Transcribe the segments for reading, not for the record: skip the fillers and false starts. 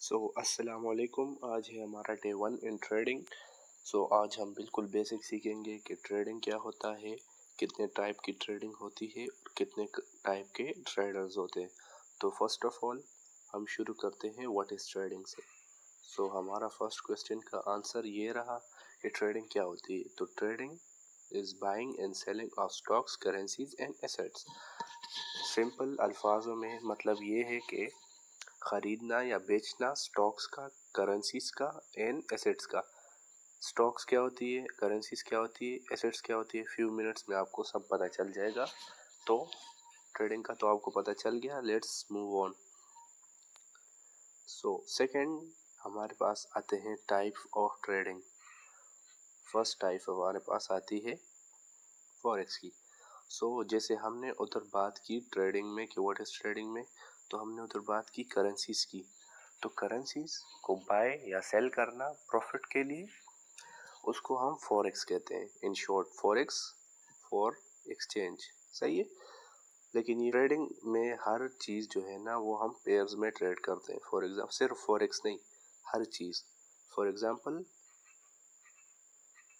अस्सलाम वालेकुम। आज है हमारा डे 1 इन ट्रेडिंग। आज हम बिल्कुल बेसिक सीखेंगे कि ट्रेडिंग क्या होता है, कितने टाइप की ट्रेडिंग होती है और कितने टाइप के ट्रेडर्स होते हैं। तो फर्स्ट ऑफ ऑल हम शुरू करते हैं व्हाट इज़ ट्रेडिंग से। हमारा फर्स्ट क्वेश्चन का आंसर ये रहा कि ट्रेडिंग क्या होती है। तो trading is buying and selling of stocks, currencies and assets. Simple अल्फाजों में मतलब ये है कि खरीदना या बेचना स्टॉक्स का, करेंसीज का एंड एसेट्स का। स्टॉक्स क्या होती है, करेंसीज क्या होती है, एसेट्स क्या होती है, फ्यू मिनट्स में आपको सब पता चल जाएगा। तो ट्रेडिंग का तो आपको पता चल गया। Let's move on. सेकंड हमारे पास आते हैं type of trading. First type हमारे पास आती है फॉरेक्स की। जैसे हमने उधर बात की ट्रेडिंग में कि व्हाट इज ट्रेडिंग में, तो हमने उधर बात की करेंसीज की। तो करेंसीज को बाय या सेल करना प्रॉफिट के लिए, उसको हम फॉरेक्स कहते हैं। In short forex for exchange, सही है। लेकिन ये ट्रेडिंग में हर चीज़ जो है ना वो हम पेयर्स में ट्रेड करते हैं। फॉर एग्जाम्पल सिर्फ फॉरेक्स नहीं, हर चीज़। फॉर एग्जाम्पल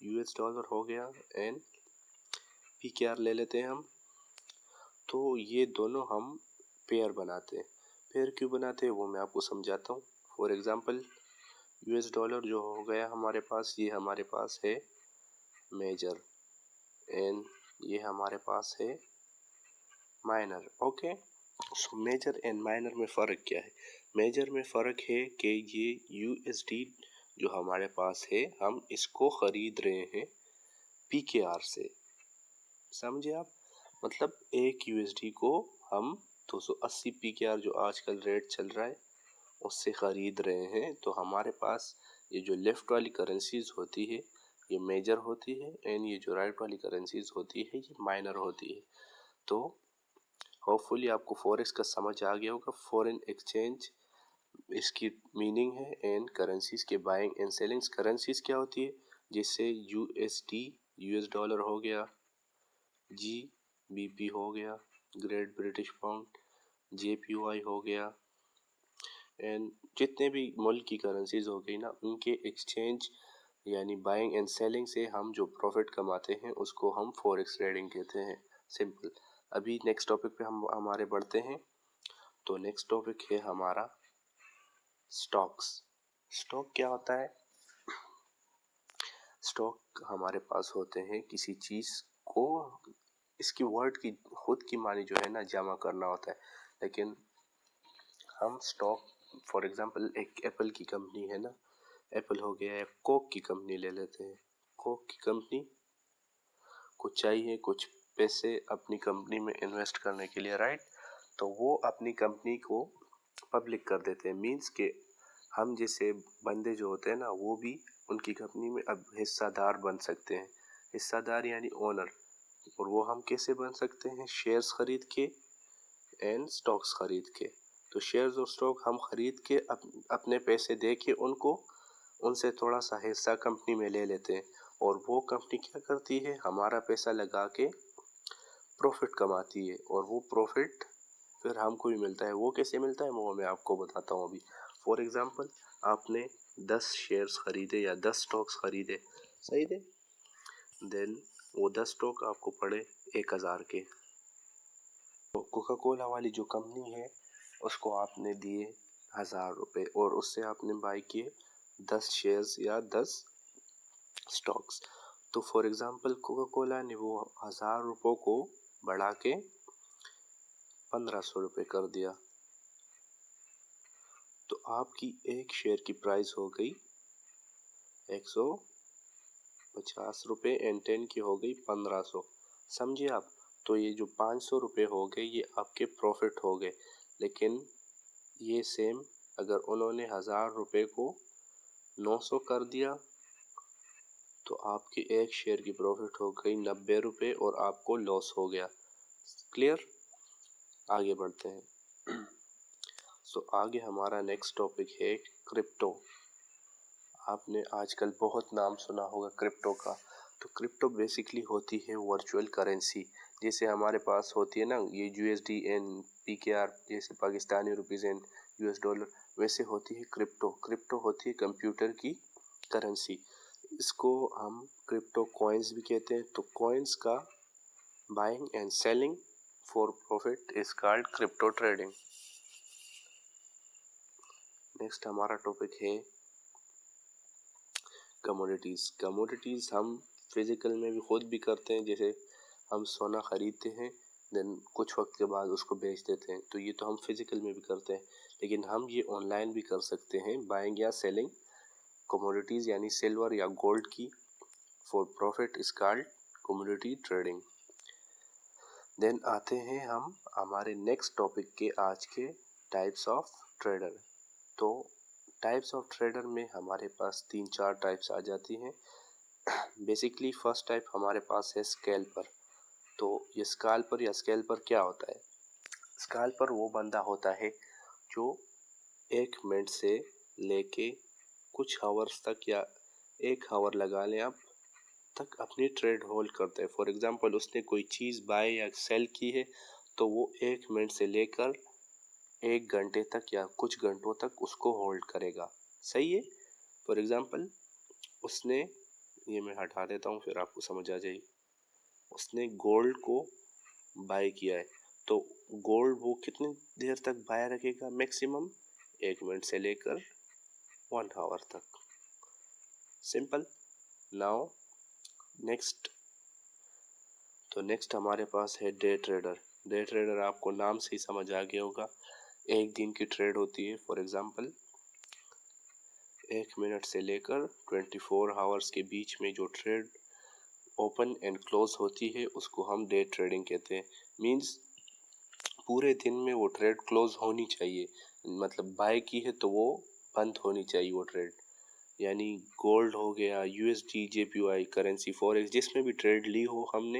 यूएस डॉलर हो गया एंड पीकेआर ले लेते हैं हम। तो ये दोनों हम पेयर बनाते हैं। पेयर क्यों बनाते हैं वो मैं आपको समझाता हूँ। फॉर एग्जांपल यूएस डॉलर जो हो गया हमारे पास, ये हमारे पास है मेजर एंड ये हमारे पास है minor. Okay, major and minor में फ़र्क क्या है? मेजर में फ़र्क है कि ये यूएसडी जो हमारे पास है हम इसको ख़रीद रहे हैं पीकेआर से। समझे आप? मतलब एक यूएसडी को हम 280 पीकेआर जो आजकल रेट चल रहा है उससे ख़रीद रहे हैं। तो हमारे पास ये जो लेफ़्ट वाली करेंसीज होती है ये मेजर होती है एंड ये जो राइट वाली करेंसीज होती है ये माइनर होती है। तो होपफुली आपको फॉरेक्स का समझ आ गया होगा। फॉरेन एक्सचेंज इसकी मीनिंग है एंड करेंसीज के बाइंग एंड सेलिंग्स। करेंसीज क्या होती है? जिससे यूएसडी यूएस डॉलर हो गया, जीबीपी हो गया, ग्रेट ब्रिटिश पाउंड, जेपीवाई हो गया एंड जितने भी मुल्क की करेंसीज हो गई ना उनके एक्सचेंज यानी बाइंग एंड सेलिंग से हम जो प्रॉफिट कमाते हैं उसको हम फॉरेक्स ट्रेडिंग कहते हैं। सिंपल। अभी नेक्स्ट टॉपिक पे हम हमारे बढ़ते हैं। तो नेक्स्ट टॉपिक है हमारा स्टॉक्स। स्टॉक क्या होता है? स्टॉक हमारे पास होते हैं किसी चीज़ को, इसकी वर्ड की खुद की मानी जो है ना जमा करना होता है। लेकिन हम स्टॉक फॉर एग्जांपल एक एप्पल की कंपनी है ना, एप्पल हो गया, या कोक की कंपनी ले लेते हैं। कोक की कंपनी को चाहिए कुछ पैसे अपनी कंपनी में इन्वेस्ट करने के लिए, राइट? तो वो अपनी कंपनी को पब्लिक कर देते हैं। मींस के हम जैसे बंदे जो होते हैं ना वो भी उनकी कंपनी में अब हिस्सादार बन सकते हैं। हिस्सादार यानी ओनर। और वो हम कैसे बन सकते हैं? शेयर्स खरीद के एंड स्टॉक्स खरीद के। तो शेयर्स और स्टॉक हम खरीद के अपने पैसे दे के उनको, उनसे थोड़ा सा हिस्सा कंपनी में ले लेते हैं और वो कंपनी क्या करती है? हमारा पैसा लगा के प्रॉफिट कमाती है और वो प्रॉफिट फिर हमको भी मिलता है। वो कैसे मिलता है वो मैं आपको बताता हूँ अभी। फॉर एग्जांपल आपने 10 शेयर्स खरीदे या 10 स्टॉक्स खरीदे, सही थे। देन वो 10 स्टॉक आपको पड़े 1000 के। तो कोका कोला वाली जो कंपनी है उसको आपने दिए 1000 रुपये और उससे आपने बाई किए 10 शेयर्स या 10 स्टॉक्स। तो फॉर एग्जांपल कोका कोला ने वो 1000 रुपयों को बढ़ा के 1500 रुपये कर दिया। तो आपकी एक शेयर की प्राइस हो गई 150 रुपये एंड 10 की हो गई 1500। समझिए आप? तो ये जो 500 रुपये हो गए ये आपके प्रॉफिट हो गए। लेकिन ये सेम अगर उन्होंने 1000 रुपये को 900 कर दिया तो आपकी एक शेयर की प्रॉफिट हो गई 90 रुपये और आपको लॉस हो गया। क्लियर? आगे बढ़ते हैं। आगे हमारा नेक्स्ट टॉपिक है क्रिप्टो। आपने आजकल बहुत नाम सुना होगा क्रिप्टो का। तो क्रिप्टो बेसिकली होती है वर्चुअल करेंसी। जैसे हमारे पास होती है ना ये यूएसडी एंड PKR जैसे Pakistani rupees and US dollar, वैसे होती है क्रिप्टो। क्रिप्टो होती है कंप्यूटर की करेंसी। इसको हम क्रिप्टो कॉइन्स भी कहते हैं। तो कॉइन्स का buying and selling for profit is called crypto trading. Next हमारा टॉपिक है कमोडिटीज़। कमोडिटीज़ हम फिजिकल में भी खुद भी करते हैं, जैसे हम सोना खरीदते हैं देन कुछ वक्त के बाद उसको बेच देते हैं, तो ये तो हम फिजिकल में भी करते हैं। लेकिन हम ये ऑनलाइन भी कर सकते हैं, बाइंग या सेलिंग कमोडिटीज़ यानी सिल्वर या गोल्ड की for profit is called commodity trading. Then आते हैं हम हमारे नेक्स्ट टॉपिक के आज के टाइप्स ऑफ ट्रेडर। तो टाइप्स ऑफ ट्रेडर में हमारे पास 3-4 टाइप्स आ जाती हैं। बेसिकली फर्स्ट टाइप हमारे पास है स्कैल्पर। तो ये स्कैल्पर या स्कैल्पर क्या होता है? स्कैल्पर वो बंदा होता है जो 1 मिनट से लेके कुछ आवर्स तक या 1 आवर लगा लें आप तक अपनी ट्रेड होल्ड करते हैं। फॉर एग्जांपल उसने कोई चीज़ बाय या सेल की है तो वो 1 मिनट से लेकर 1 घंटे तक या कुछ घंटों तक उसको होल्ड करेगा। सही है। फॉर एग्जांपल उसने, ये मैं हटा देता हूँ फिर आपको समझ आ जाएगी, उसने गोल्ड को बाय किया है तो गोल्ड वो कितनी देर तक बाय रखेगा? मैक्सिमम 1 मिनट से लेकर 1 आवर तक। सिंपल। नाउ नेक्स्ट हमारे पास है डे ट्रेडर। डे ट्रेडर आपको नाम से ही समझ आ गया होगा, 1 दिन की ट्रेड होती है। फॉर एग्जांपल 1 मिनट से लेकर 24 आवर्स के बीच में जो ट्रेड ओपन एंड क्लोज होती है उसको हम डे ट्रेडिंग कहते हैं। मींस पूरे दिन में वो ट्रेड क्लोज होनी चाहिए, मतलब बाय की है तो वो बंद होनी चाहिए वो ट्रेड। यानी गोल्ड हो गया, USD, JPY करेंसी फॉरेक्स, जिसमें भी ट्रेड ली हो हमने,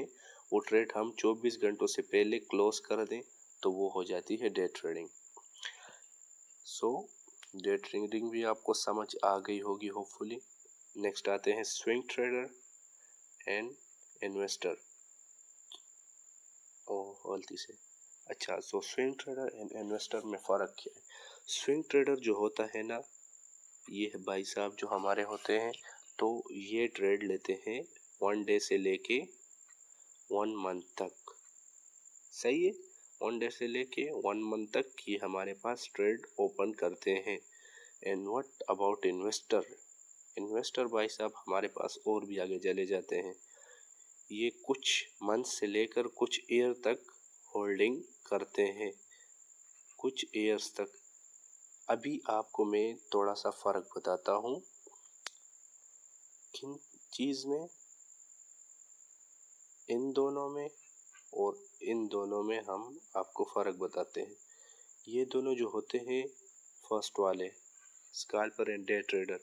वो ट्रेड हम 24 घंटों से पहले क्लोज कर दें तो वो हो जाती है डे ट्रेडिंग। सो डे ट्रेडिंग भी आपको समझ आ गई होगी होपफुली। नेक्स्ट आते हैं स्विंग ट्रेडर एंड इन्वेस्टर। गलती से, अच्छा, सो स्विंग ट्रेडर एंड इन्वेस्टर में फ़र्क क्या है? स्विंग ट्रेडर जो होता है ना, ये भाई साहब जो हमारे होते हैं, तो ये ट्रेड लेते हैं 1 डे से लेके 1 मंथ तक। सही है। 1 डे से लेके 1 मंथ तक ये हमारे पास ट्रेड ओपन करते हैं। And what about investor? Investor भाई साहब हमारे पास और भी आगे चले जाते हैं। ये कुछ मंथ से लेकर कुछ ईयर तक होल्डिंग करते हैं, कुछ ईयर्स तक। अभी आपको मैं थोड़ा सा फ़र्क बताता हूँ किन चीज़ में, इन दोनों में और इन दोनों में हम आपको फ़र्क बताते हैं। ये दोनों जो होते हैं फर्स्ट वाले स्कैल्पर एंड डे ट्रेडर,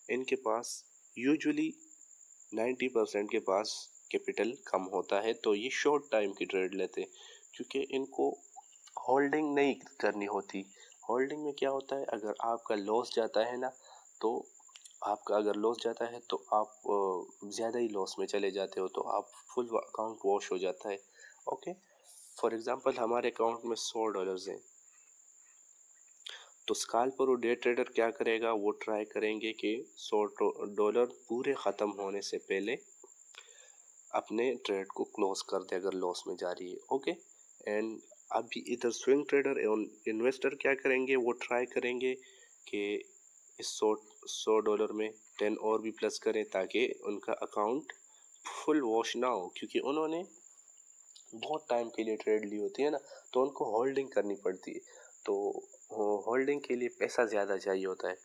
इनके पास यूजुअली 90% के पास कैपिटल कम होता है, तो ये शॉर्ट टाइम की ट्रेड लेते हैं क्योंकि इनको होल्डिंग नहीं करनी होती। होल्डिंग में क्या होता है, अगर आपका लॉस जाता है ना, तो आपका अगर लॉस जाता है तो आप ज़्यादा ही लॉस में चले जाते हो, तो आप फुल अकाउंट वॉश हो जाता है। ओके, फॉर एग्जांपल हमारे अकाउंट में $100 हैं, तो स्कैल्पर और डे ट्रेडर क्या करेगा, वो ट्राई करेंगे कि $100 पूरे ख़त्म होने से पहले अपने ट्रेड को क्लोज कर दे अगर लॉस में जा रही है। ओके, एंड अभी इधर स्विंग ट्रेडर एवं इन्वेस्टर क्या करेंगे, वो ट्राई करेंगे कि इस $100 में 10 और भी प्लस करें ताकि उनका अकाउंट फुल वॉश ना हो, क्योंकि उन्होंने बहुत टाइम के लिए ट्रेड ली होती है ना, तो उनको होल्डिंग करनी पड़ती है, तो होल्डिंग के लिए पैसा ज़्यादा चाहिए होता है।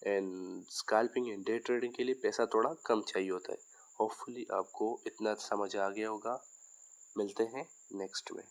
And scalping and day trading के लिए पैसा थोड़ा कम चाहिए होता है। होपफुली आपको इतना समझ आ गया होगा। मिलते हैं नेक्स्ट में।